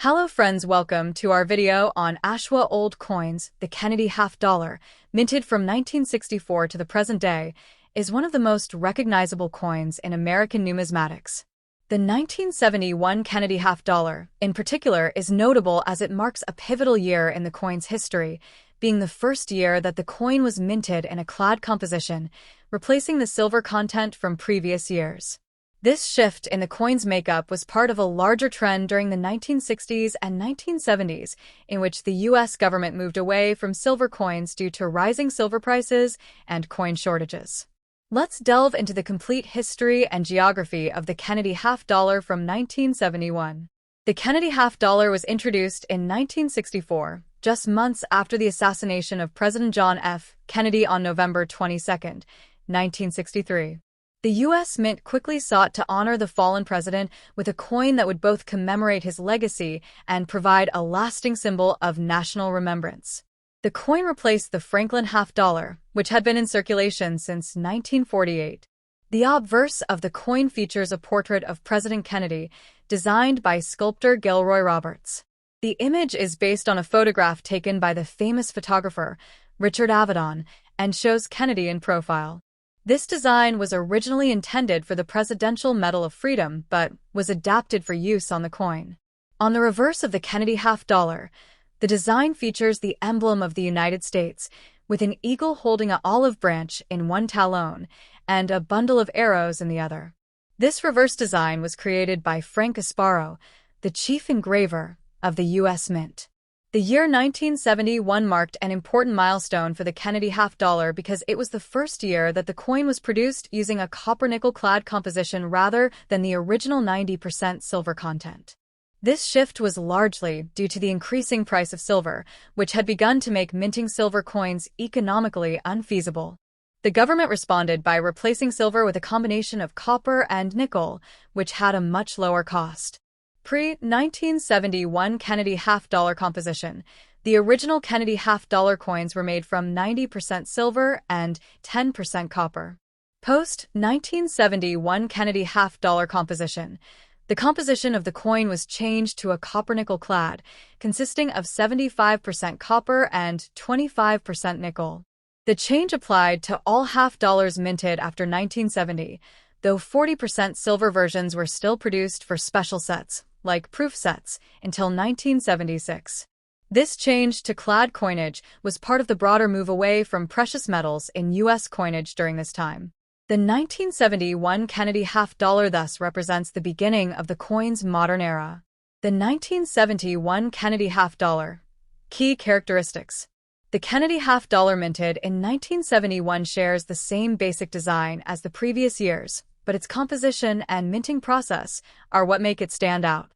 Hello friends, welcome to our video on Ashwa Old Coins. The Kennedy half dollar, minted from 1964 to the present day, is one of the most recognizable coins in American numismatics. The 1971 Kennedy half dollar, in particular, is notable as it marks a pivotal year in the coin's history, being the first year that the coin was minted in a clad composition, replacing the silver content from previous years. This shift in the coin's makeup was part of a larger trend during the 1960s and 1970s, in which the U.S. government moved away from silver coins due to rising silver prices and coin shortages. Let's delve into the complete history and geography of the Kennedy half dollar from 1971. The Kennedy half dollar was introduced in 1964, just months after the assassination of President John F. Kennedy on November 22, 1963. The U.S. Mint quickly sought to honor the fallen president with a coin that would both commemorate his legacy and provide a lasting symbol of national remembrance. The coin replaced the Franklin half dollar, which had been in circulation since 1948. The obverse of the coin features a portrait of President Kennedy, designed by sculptor Gilroy Roberts. The image is based on a photograph taken by the famous photographer Richard Avedon and shows Kennedy in profile. This design was originally intended for the Presidential Medal of Freedom, but was adapted for use on the coin. On the reverse of the Kennedy half dollar, the design features the emblem of the United States, with an eagle holding an olive branch in one talon and a bundle of arrows in the other. This reverse design was created by Frank Gasparro, the Chief Engraver of the U.S. Mint. The year 1971 marked an important milestone for the Kennedy half dollar because it was the first year that the coin was produced using a copper-nickel clad composition rather than the original 90% silver content. This shift was largely due to the increasing price of silver, which had begun to make minting silver coins economically unfeasible. The government responded by replacing silver with a combination of copper and nickel, which had a much lower cost. Pre-1971 Kennedy half dollar composition. The original Kennedy half dollar coins were made from 90% silver and 10% copper. Post-1971 Kennedy half dollar composition. The composition of the coin was changed to a copper-nickel clad, consisting of 75% copper and 25% nickel. The change applied to all half dollars minted after 1970, though 40% silver versions were still produced for special sets, like proof sets, until 1976. This change to clad coinage was part of the broader move away from precious metals in U.S. coinage during this time. The 1971 Kennedy half dollar thus represents the beginning of the coin's modern era. The 1971 Kennedy half dollar. Key characteristics. The Kennedy half dollar minted in 1971 shares the same basic design as the previous years, but its composition and minting process are what make it stand out.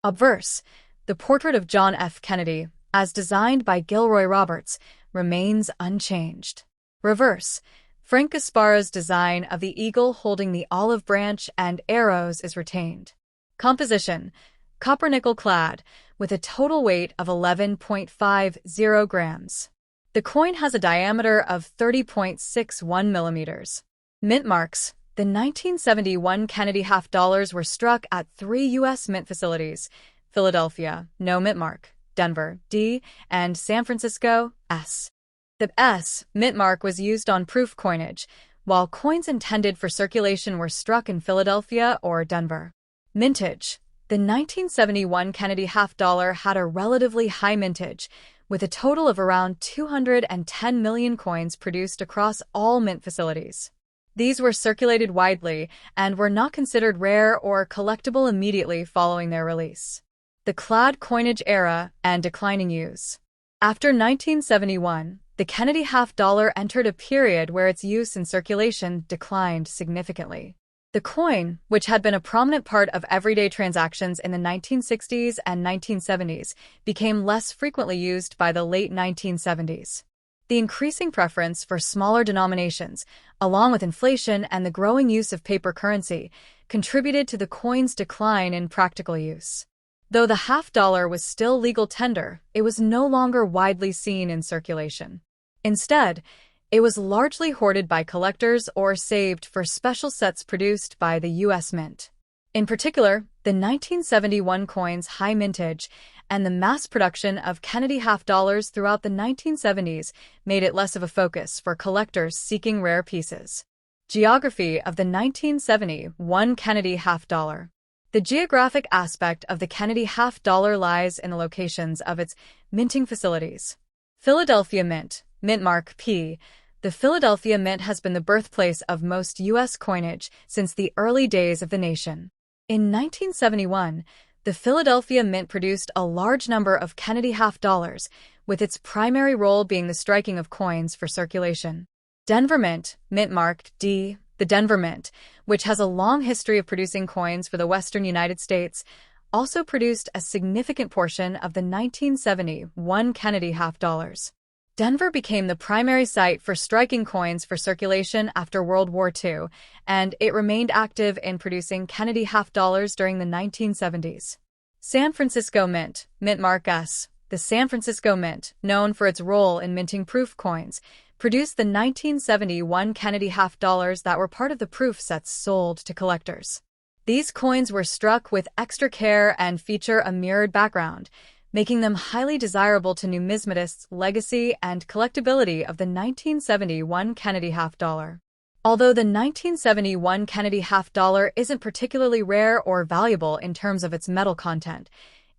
Obverse, the portrait of John F. Kennedy, as designed by Gilroy Roberts, remains unchanged. Reverse, Frank Gasparro's design of the eagle holding the olive branch and arrows is retained. Composition, copper-nickel clad, with a total weight of 11.50 grams. The coin has a diameter of 30.61 millimeters. Mint marks. The 1971 Kennedy half dollars were struck at 3 U.S. Mint facilities: Philadelphia, no mint mark; Denver, D; and San Francisco, S. The S mint mark was used on proof coinage, while coins intended for circulation were struck in Philadelphia or Denver. Mintage. The 1971 Kennedy half dollar had a relatively high mintage, with a total of around 210 million coins produced across all mint facilities. These were circulated widely and were not considered rare or collectible immediately following their release. The clad coinage era and declining use. After 1971, the Kennedy half dollar entered a period where its use in circulation declined significantly. The coin, which had been a prominent part of everyday transactions in the 1960s and 1970s, became less frequently used by the late 1970s. The increasing preference for smaller denominations, along with inflation and the growing use of paper currency, contributed to the coin's decline in practical use. Though the half dollar was still legal tender, it was no longer widely seen in circulation. Instead, it was largely hoarded by collectors or saved for special sets produced by the U.S. Mint. In particular, the 1971 coin's high mintage and the mass production of Kennedy half-dollars throughout the 1970s made it less of a focus for collectors seeking rare pieces. Geography of the 1971 Kennedy half-dollar. The geographic aspect of the Kennedy half-dollar lies in the locations of its minting facilities. Philadelphia Mint, mint mark P. The Philadelphia Mint has been the birthplace of most U.S. coinage since the early days of the nation. In 1971, the Philadelphia Mint produced a large number of Kennedy half-dollars, with its primary role being the striking of coins for circulation. Denver Mint, mint marked D. The Denver Mint, which has a long history of producing coins for the western United States, also produced a significant portion of the 1971 Kennedy half-dollars. Denver became the primary site for striking coins for circulation after World War II, and it remained active in producing Kennedy half-dollars during the 1970s. San Francisco Mint, mint mark S. The San Francisco Mint, known for its role in minting proof coins, produced the 1971 Kennedy half-dollars that were part of the proof sets sold to collectors. These coins were struck with extra care and feature a mirrored background, making them highly desirable to numismatists' legacy and collectability of the 1971 Kennedy half-dollar. Although the 1971 Kennedy half-dollar isn't particularly rare or valuable in terms of its metal content,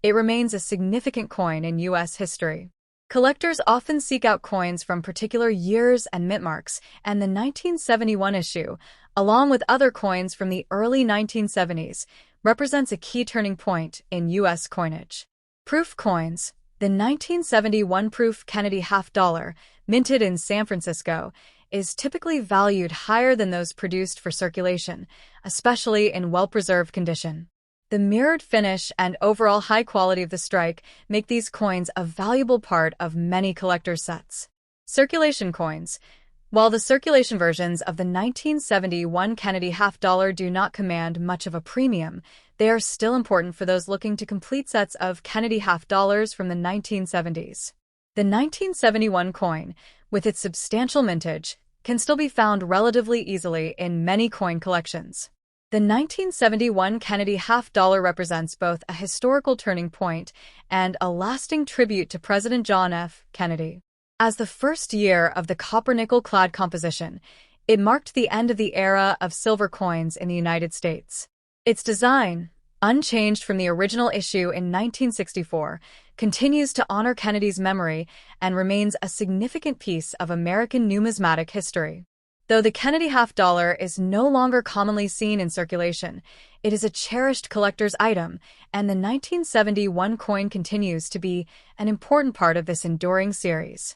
it remains a significant coin in U.S. history. Collectors often seek out coins from particular years and mint marks, and the 1971 issue, along with other coins from the early 1970s, represents a key turning point in U.S. coinage. Proof coins. The 1971 proof Kennedy half-dollar, minted in San Francisco, is typically valued higher than those produced for circulation, especially in well-preserved condition. The mirrored finish and overall high quality of the strike make these coins a valuable part of many collectors' sets. Circulation coins. While the circulation versions of the 1971 Kennedy half-dollar do not command much of a premium, they are still important for those looking to complete sets of Kennedy half-dollars from the 1970s. The 1971 coin, with its substantial mintage, can still be found relatively easily in many coin collections. The 1971 Kennedy half-dollar represents both a historical turning point and a lasting tribute to President John F. Kennedy. As the first year of the copper-nickel clad composition, it marked the end of the era of silver coins in the United States. Its design, unchanged from the original issue in 1964, continues to honor Kennedy's memory and remains a significant piece of American numismatic history. Though the Kennedy half-dollar is no longer commonly seen in circulation, it is a cherished collector's item, and the 1971 coin continues to be an important part of this enduring series.